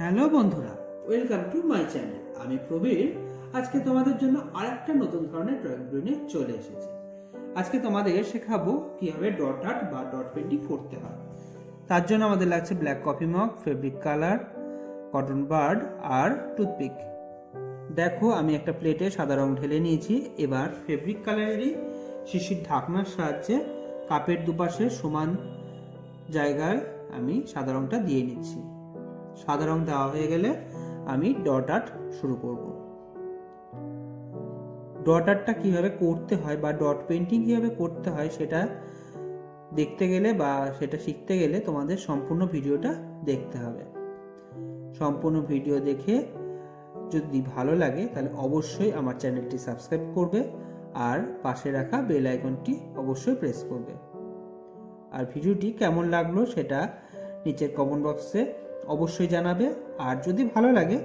Hello বন্ধুরা, welcome to my channel. আমি প্রবীর। আজকে তোমাদের জন্য আরেকটা নতুন ধরনের ড্রয়িং ভিডিও নিয়ে চলে এসেছি। আজকে তোমাদের শেখাবো কিভাবে ডট আর্ট বা ডট পেন্টিং করতে হয়। তার জন্য আমাদের লাগছে black coffee mug, fabric colour, cotton bud আর টুথপিক। দেখো, আমি একটা প্লেটে সাদা রং ঢেলে নিয়েছি। এবার ফেব্রিক কালারেরই শিশির ঢাকনার সাহায্যে কাপের দুপাশে সমান জায়গায় আমি সাদা রংটা দিয়ে নিচ্ছি। সাদা রং দেওয়া হয়ে গেলে আমি ডট আর্ট শুরু করব। ডট আর্টটা কীভাবে করতে হয় বা ডট পেন্টিং কীভাবে করতে হয় সেটা দেখতে গেলে বা সেটা শিখতে গেলে তোমাদের সম্পূর্ণ ভিডিওটা দেখতে হবে। সম্পূর্ণ ভিডিও দেখে যদি ভালো লাগে তাহলে অবশ্যই আমার চ্যানেলটি সাবস্ক্রাইব করবে আর পাশে রাখা বেল আইকনটি অবশ্যই প্রেস করবে। আর ভিডিওটি কেমন লাগলো সেটা নিচের কমেন্ট বক্সে অবশ্যই জানাবে। আর যদি ভালো লাগে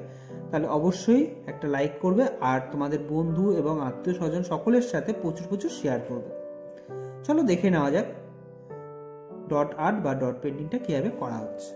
তাহলে অবশ্যই একটা লাইক করবে আর তোমাদের বন্ধু এবং আত্মীয় স্বজন সকলের সাথে প্রচুর শেয়ার করবে। চলো দেখে নেওয়া যাক ডট আর্ট বা ডট পেন্টিংটা কিভাবে করা হচ্ছে।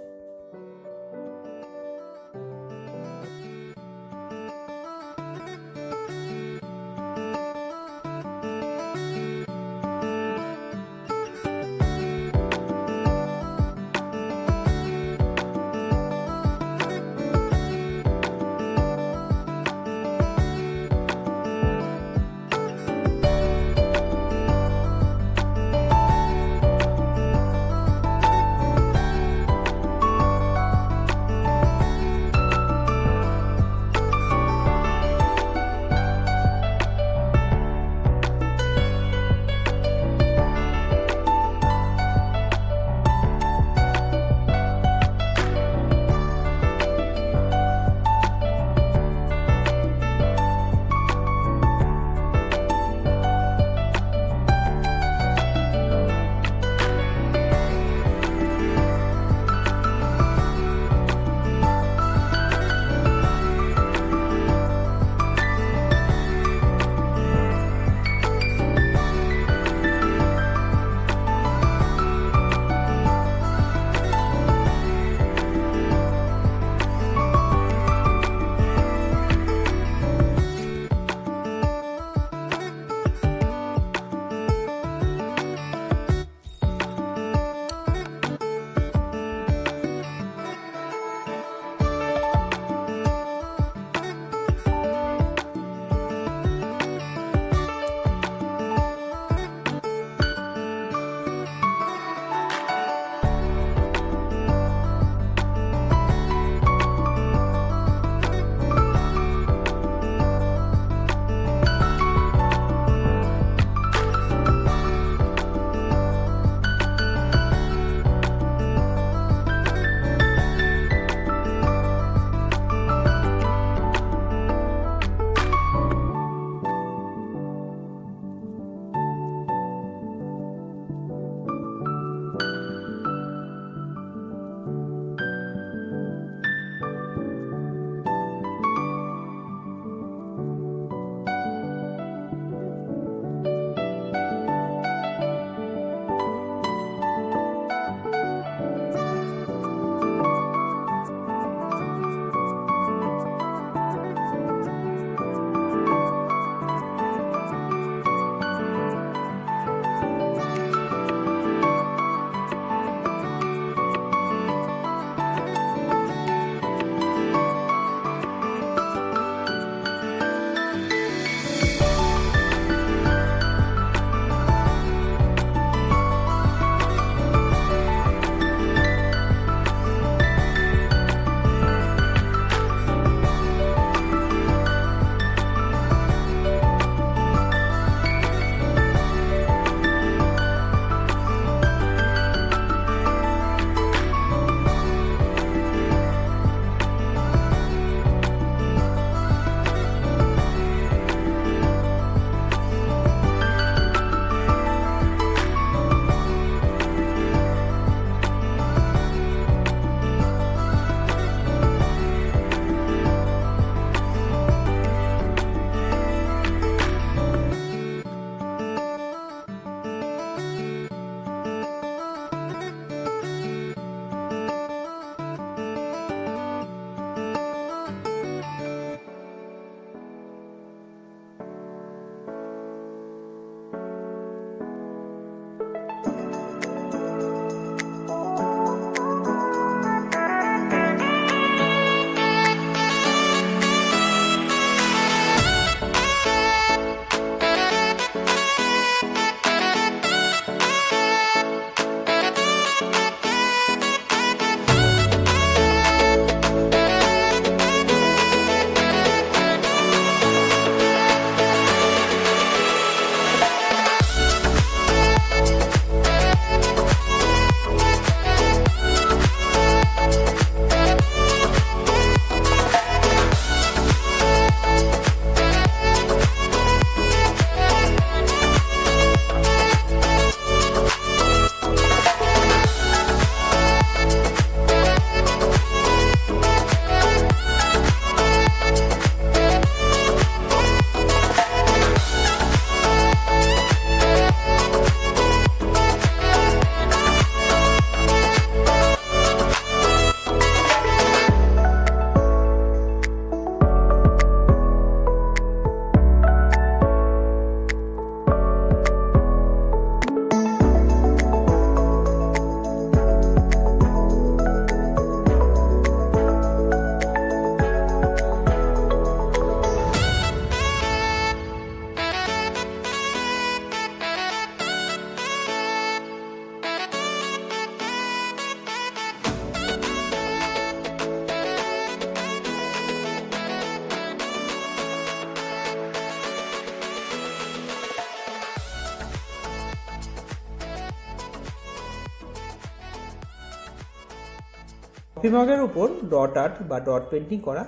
কফি মগের উপর ডট আর্ট বা ডট পেন্টিং করা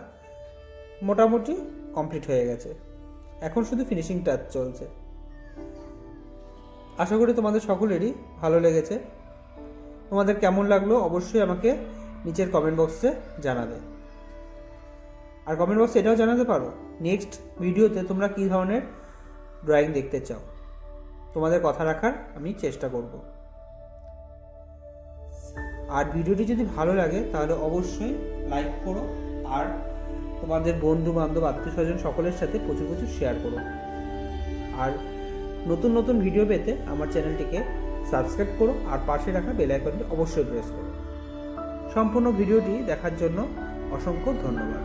মোটামুটি কমপ্লিট হয়ে গেছে। এখন শুধু ফিনিশিং টাচ চলছে। আশা করি তোমাদের সকলেরই ভালো লেগেছে। তোমাদের কেমন লাগলো অবশ্যই আমাকে নিচের কমেন্ট বক্সে জানাবে। আর কমেন্ট বক্সে এটাও জানাতে পারো নেক্সট ভিডিওতে তোমরা কী ধরনের ড্রয়িং দেখতে চাও। তোমাদের কথা রাখার আমি চেষ্টা করব। আর ভিডিওটি যদি ভালো লাগে তাহলে অবশ্যই লাইক করো, আর তোমাদের বন্ধু বান্ধব আত্মীয় স্বজন সকলের সাথে প্রচুর প্রচুর শেয়ার করো। আর নতুন নতুন ভিডিও পেতে আমার চ্যানেলটিকে সাবস্ক্রাইব করো, আর পাশে রাখা বেল আইকনটি অবশ্যই প্রেস করো। সম্পূর্ণ ভিডিওটি দেখার জন্য অসংখ্য ধন্যবাদ।